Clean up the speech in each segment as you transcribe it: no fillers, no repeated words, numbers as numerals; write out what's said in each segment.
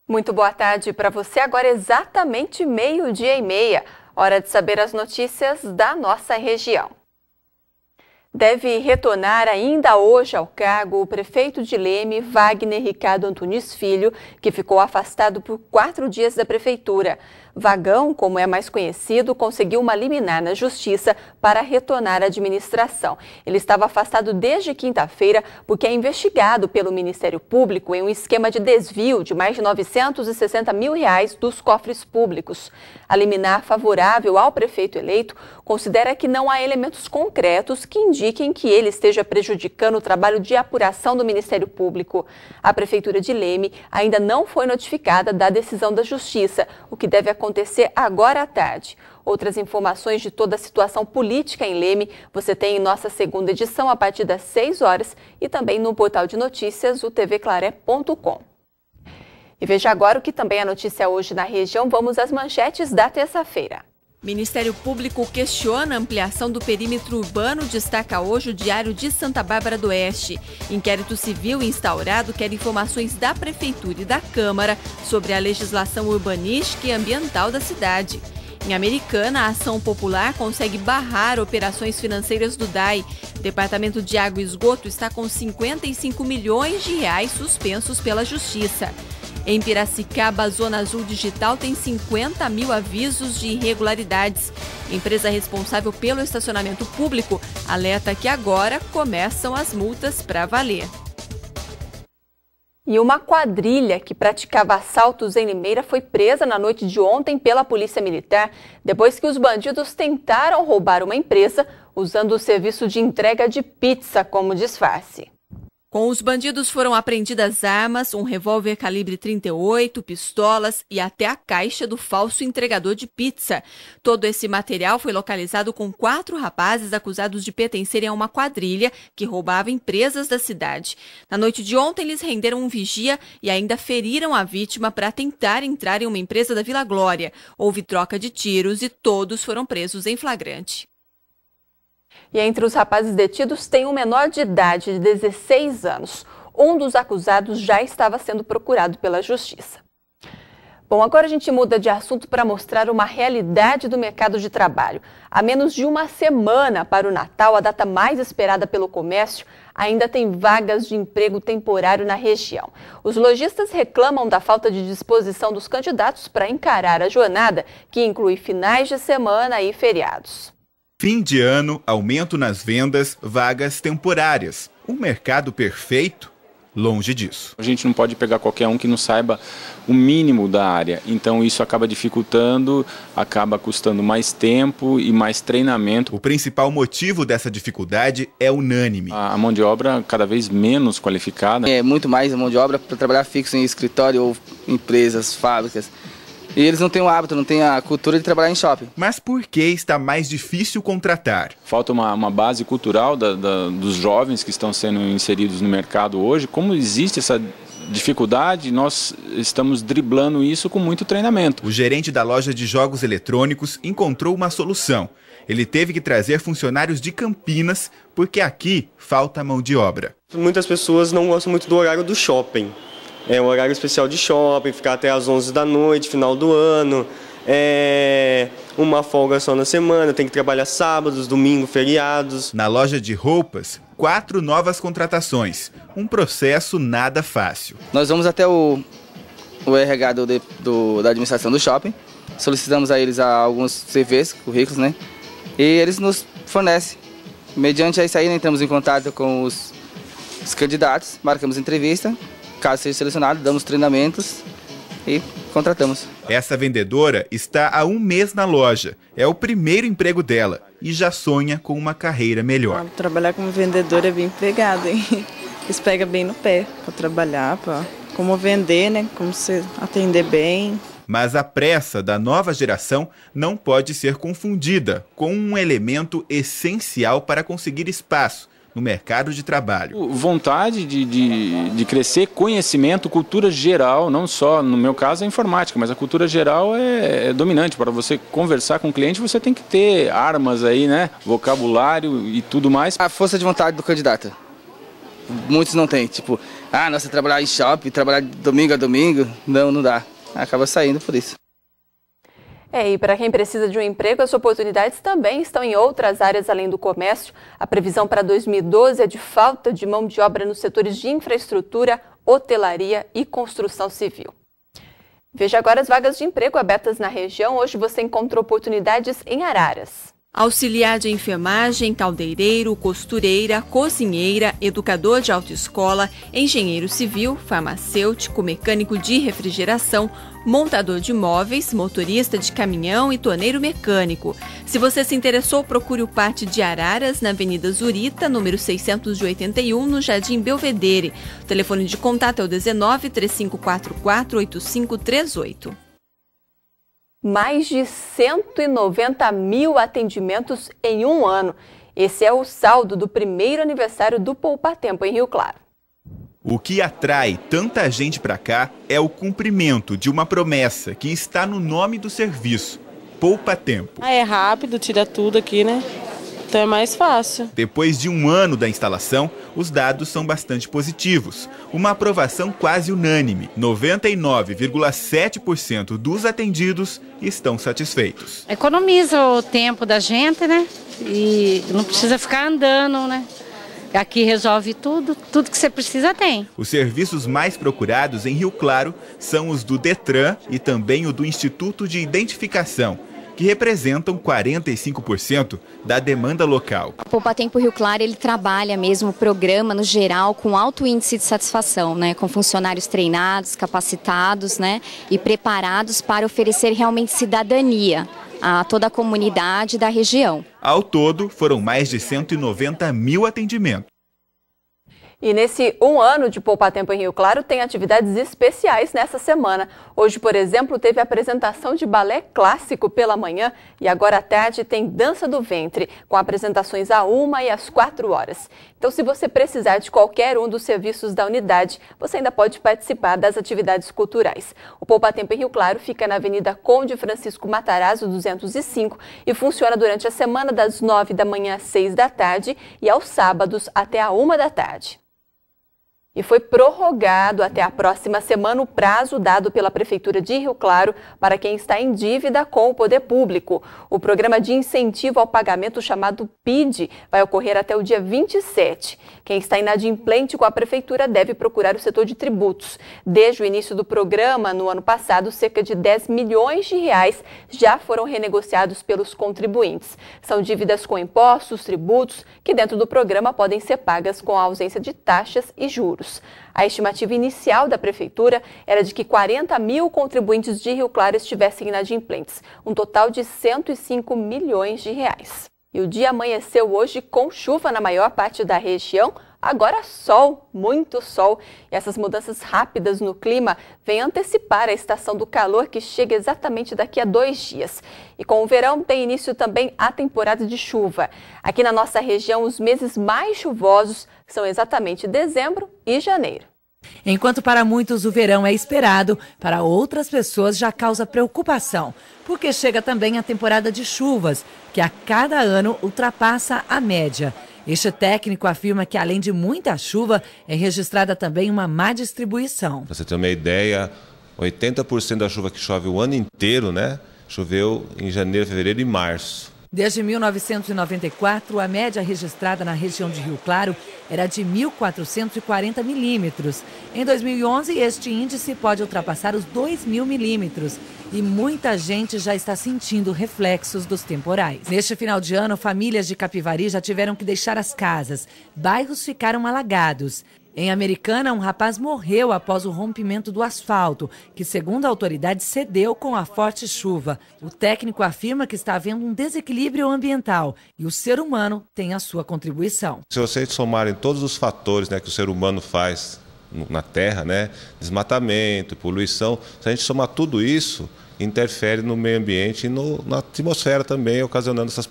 Muito boa tarde para você. Agora exatamente 12:30. Hora de saber as notícias da nossa região. Deve retornar ainda hoje ao cargo o prefeito de Leme, Wagner Ricardo Antunes Filho, que ficou afastado por 4 dias da prefeitura. Vagão, como é mais conhecido, conseguiu uma liminar na justiça para retornar à administração. Ele estava afastado desde quinta-feira porque é investigado pelo Ministério Público em um esquema de desvio de mais de R$960 mil dos cofres públicos. A liminar favorável ao prefeito eleito considera que não há elementos concretos que indiquem que ele esteja prejudicando o trabalho de apuração do Ministério Público. A Prefeitura de Leme ainda não foi notificada da decisão da Justiça, o que deve acontecer agora à tarde. Outras informações de toda a situação política em Leme você tem em nossa segunda edição a partir das 6 horas e também no portal de notícias, o tvclaré.com. E veja agora o que também é notícia hoje na região. Vamos às manchetes da terça-feira. Ministério Público questiona a ampliação do perímetro urbano, destaca hoje o Diário de Santa Bárbara do Oeste. Inquérito civil instaurado quer informações da Prefeitura e da Câmara sobre a legislação urbanística e ambiental da cidade. Em Americana, a ação popular consegue barrar operações financeiras do DAI. Departamento de Água e Esgoto está com R$55 milhões suspensos pela Justiça. Em Piracicaba, a Zona Azul Digital tem 50 mil avisos de irregularidades. Empresa responsável pelo estacionamento público alerta que agora começam as multas para valer. E uma quadrilha que praticava assaltos em Limeira foi presa na noite de ontem pela Polícia Militar, depois que os bandidos tentaram roubar uma empresa usando o serviço de entrega de pizza como disfarce. Com os bandidos foram apreendidas armas, um revólver calibre 38, pistolas e até a caixa do falso entregador de pizza. Todo esse material foi localizado com 4 rapazes acusados de pertencerem a uma quadrilha que roubava empresas da cidade. Na noite de ontem, eles renderam um vigia e ainda feriram a vítima para tentar entrar em uma empresa da Vila Glória. Houve troca de tiros e todos foram presos em flagrante. E entre os rapazes detidos tem um menor de idade de 16 anos. Um dos acusados já estava sendo procurado pela Justiça. Bom, agora a gente muda de assunto para mostrar uma realidade do mercado de trabalho. Há menos de uma semana para o Natal, a data mais esperada pelo comércio, ainda tem vagas de emprego temporário na região. Os lojistas reclamam da falta de disposição dos candidatos para encarar a jornada, que inclui finais de semana e feriados. Fim de ano, aumento nas vendas, vagas temporárias. Um mercado perfeito? Longe disso. A gente não pode pegar qualquer um que não saiba o mínimo da área. Então isso acaba dificultando, acaba custando mais tempo e mais treinamento. O principal motivo dessa dificuldade é unânime. A mão de obra cada vez menos qualificada. É muito mais a mão de obra para trabalhar fixo em escritório ou empresas, fábricas. E eles não têm o hábito, não têm a cultura de trabalhar em shopping. Mas por que está mais difícil contratar? Falta uma base cultural dos jovens que estão sendo inseridos no mercado hoje. Como existe essa dificuldade, nós estamos driblando isso com muito treinamento. O gerente da loja de jogos eletrônicos encontrou uma solução. Ele teve que trazer funcionários de Campinas, porque aqui falta mão de obra. Muitas pessoas não gostam muito do horário do shopping. É um horário especial de shopping, ficar até às 11 da noite, final do ano, uma folga só na semana, tem que trabalhar sábados, domingos, feriados. Na loja de roupas, 4 novas contratações, um processo nada fácil. Nós vamos até o RH da administração do shopping, solicitamos a eles alguns CVs, currículos, né? E eles nos fornecem. Mediante isso aí, entramos em contato com os candidatos, marcamos entrevista. Caso seja selecionado, damos treinamentos e contratamos. Essa vendedora está há 1 mês na loja. É o primeiro emprego dela e já sonha com uma carreira melhor. Trabalhar como vendedora é bem pegado, hein? Eles pegam bem no pé para trabalhar, para como vender, né? Como você atender bem. Mas a pressa da nova geração não pode ser confundida com um elemento essencial para conseguir espaço no mercado de trabalho. Vontade de crescer, conhecimento, cultura geral, não só, no meu caso, a informática, mas a cultura geral é dominante. Para você conversar com o cliente, você tem que ter armas aí, né? Vocabulário e tudo mais. A força de vontade do candidato. Muitos não têm, tipo, Ah, nossa, trabalhar em shopping, trabalhar de domingo a domingo, não dá. Acaba saindo por isso. E para quem precisa de um emprego, as oportunidades também estão em outras áreas além do comércio. A previsão para 2012 é de falta de mão de obra nos setores de infraestrutura, hotelaria e construção civil. Veja agora as vagas de emprego abertas na região. Hoje você encontra oportunidades em Araras. Auxiliar de enfermagem, caldeireiro, costureira, cozinheira, educador de autoescola, engenheiro civil, farmacêutico, mecânico de refrigeração, montador de móveis, motorista de caminhão e torneiro mecânico. Se você se interessou, procure o Parte de Araras, na Avenida Zurita, número 681, no Jardim Belvedere. O telefone de contato é o 19 3544 8538. Mais de 190 mil atendimentos em um ano. Esse é o saldo do primeiro aniversário do Poupa Tempo em Rio Claro. O que atrai tanta gente para cá é o cumprimento de uma promessa que está no nome do serviço, Poupa Tempo. É rápido, tira tudo aqui, né? Então é mais fácil. Depois de um ano da instalação, os dados são bastante positivos. Uma aprovação quase unânime. 99,7% dos atendidos estão satisfeitos. Economiza o tempo da gente, né? E não precisa ficar andando, né? Aqui resolve tudo que você precisa tem. Os serviços mais procurados em Rio Claro são os do Detran e também o do Instituto de Identificação, que representam 45% da demanda local. O Poupa Tempo Rio Claro, ele trabalha mesmo o programa no geral com alto índice de satisfação, né, com funcionários treinados, capacitados, né, e preparados para oferecer realmente cidadania a toda a comunidade da região. Ao todo, foram mais de 190 mil atendimentos. E nesse um ano de Poupa Tempo em Rio Claro, tem atividades especiais nessa semana. Hoje, por exemplo, teve a apresentação de balé clássico pela manhã e agora à tarde tem dança do ventre, com apresentações às 1 e às 4 horas. Então, se você precisar de qualquer um dos serviços da unidade, você ainda pode participar das atividades culturais. O Poupa Tempo em Rio Claro fica na Avenida Conde Francisco Matarazzo, 205, e funciona durante a semana das 9 da manhã às 6 da tarde e aos sábados até a 1 da tarde. E foi prorrogado até a próxima semana o prazo dado pela Prefeitura de Rio Claro para quem está em dívida com o poder público. O programa de incentivo ao pagamento, chamado PID, vai ocorrer até o dia 27. Quem está inadimplente com a Prefeitura deve procurar o setor de tributos. Desde o início do programa, no ano passado, cerca de 10 milhões de reais já foram renegociados pelos contribuintes. São dívidas com impostos, tributos, que dentro do programa podem ser pagas com a ausência de taxas e juros. A estimativa inicial da Prefeitura era de que 40 mil contribuintes de Rio Claro estivessem inadimplentes, um total de 105 milhões de reais. E o dia amanheceu hoje com chuva na maior parte da região, agora sol, muito sol. E essas mudanças rápidas no clima vêm antecipar a estação do calor que chega exatamente daqui a 2 dias. E com o verão tem início também a temporada de chuva. Aqui na nossa região, os meses mais chuvosos são exatamente dezembro e janeiro. Enquanto para muitos o verão é esperado, para outras pessoas já causa preocupação, porque chega também a temporada de chuvas, que a cada ano ultrapassa a média. Este técnico afirma que, além de muita chuva, é registrada também uma má distribuição. Para você ter uma ideia, 80% da chuva que chove o ano inteiro, né, choveu em janeiro, fevereiro e março. Desde 1994, a média registrada na região de Rio Claro era de 1.440 milímetros. Em 2011, este índice pode ultrapassar os 2.000 milímetros. E muita gente já está sentindo reflexos dos temporais. Neste final de ano, famílias de Capivari já tiveram que deixar as casas. Bairros ficaram alagados. Em Americana, um rapaz morreu após o rompimento do asfalto, que, segundo a autoridade, cedeu com a forte chuva. O técnico afirma que está havendo um desequilíbrio ambiental e o ser humano tem a sua contribuição. Se vocês somarem todos os fatores, né, que o ser humano faz na Terra, né, desmatamento, poluição, se a gente somar tudo isso, interfere no meio ambiente e na atmosfera também, ocasionando esses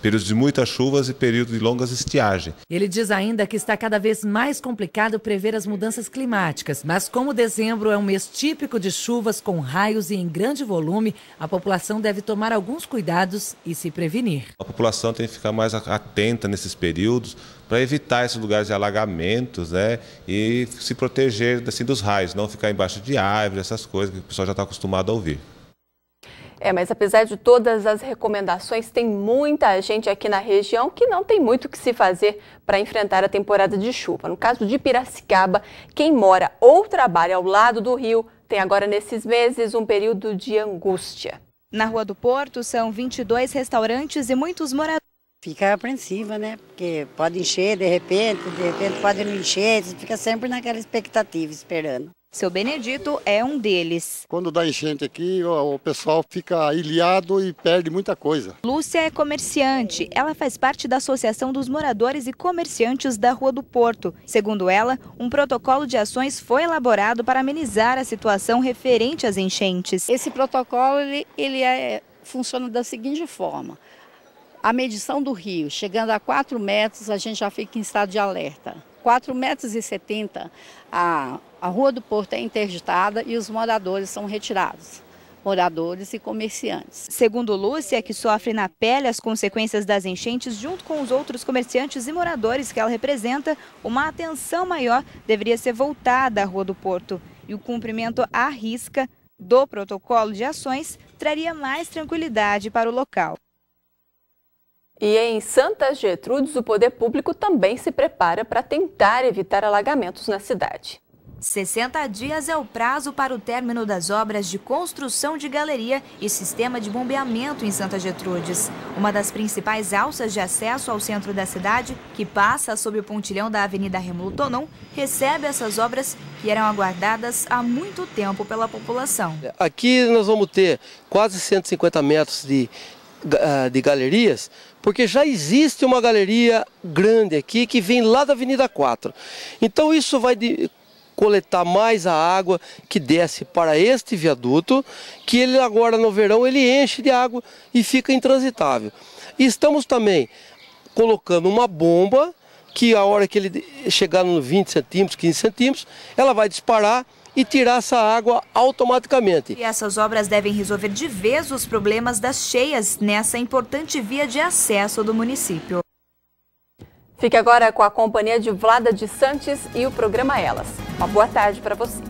períodos de muitas chuvas e períodos de longas estiagens. Ele diz ainda que está cada vez mais complicado prever as mudanças climáticas, mas como dezembro é um mês típico de chuvas com raios e em grande volume, a população deve tomar alguns cuidados e se prevenir. A população tem que ficar mais atenta nesses períodos para evitar esses lugares de alagamentos, né, e se proteger assim, dos raios, não ficar embaixo de árvores, essas coisas que o pessoal já está acostumado a ouvir. Mas apesar de todas as recomendações, tem muita gente aqui na região que não tem muito o que se fazer para enfrentar a temporada de chuva. No caso de Piracicaba, quem mora ou trabalha ao lado do rio tem agora nesses meses um período de angústia. Na Rua do Porto são 22 restaurantes e muitos moradores. Fica apreensiva, né? Porque pode encher de repente pode não encher, você fica sempre naquela expectativa, esperando. Seu Benedito é um deles. Quando dá enchente aqui, o pessoal fica ilhado e perde muita coisa. Lúcia é comerciante. Ela faz parte da Associação dos Moradores e Comerciantes da Rua do Porto. Segundo ela, um protocolo de ações foi elaborado para amenizar a situação referente às enchentes. Esse protocolo funciona da seguinte forma. A medição do rio, chegando a 4 metros, a gente já fica em estado de alerta. 4,70 metros, a Rua do Porto é interditada e os moradores são retirados. Moradores e comerciantes. Segundo Lúcia, que sofre na pele as consequências das enchentes, junto com os outros comerciantes e moradores que ela representa, uma atenção maior deveria ser voltada à Rua do Porto. E o cumprimento à risca do protocolo de ações traria mais tranquilidade para o local. E em Santa Gertrudes, o poder público também se prepara para tentar evitar alagamentos na cidade. 60 dias é o prazo para o término das obras de construção de galeria e sistema de bombeamento em Santa Gertrudes. Uma das principais alças de acesso ao centro da cidade, que passa sob o pontilhão da Avenida Rômulo Tonon, recebe essas obras que eram aguardadas há muito tempo pela população. Aqui nós vamos ter quase 150 metros de galerias, porque já existe uma galeria grande aqui que vem lá da Avenida 4. Então isso vai coletar mais a água que desce para este viaduto, que ele agora no verão ele enche de água e fica intransitável. E estamos também colocando uma bomba que a hora que ele chegar no 20 centímetros, 15 centímetros, ela vai disparar e tirar essa água automaticamente. E essas obras devem resolver de vez os problemas das cheias nessa importante via de acesso do município. Fique agora com a companhia de Vlada de Santos e o programa Elas. Uma boa tarde para você.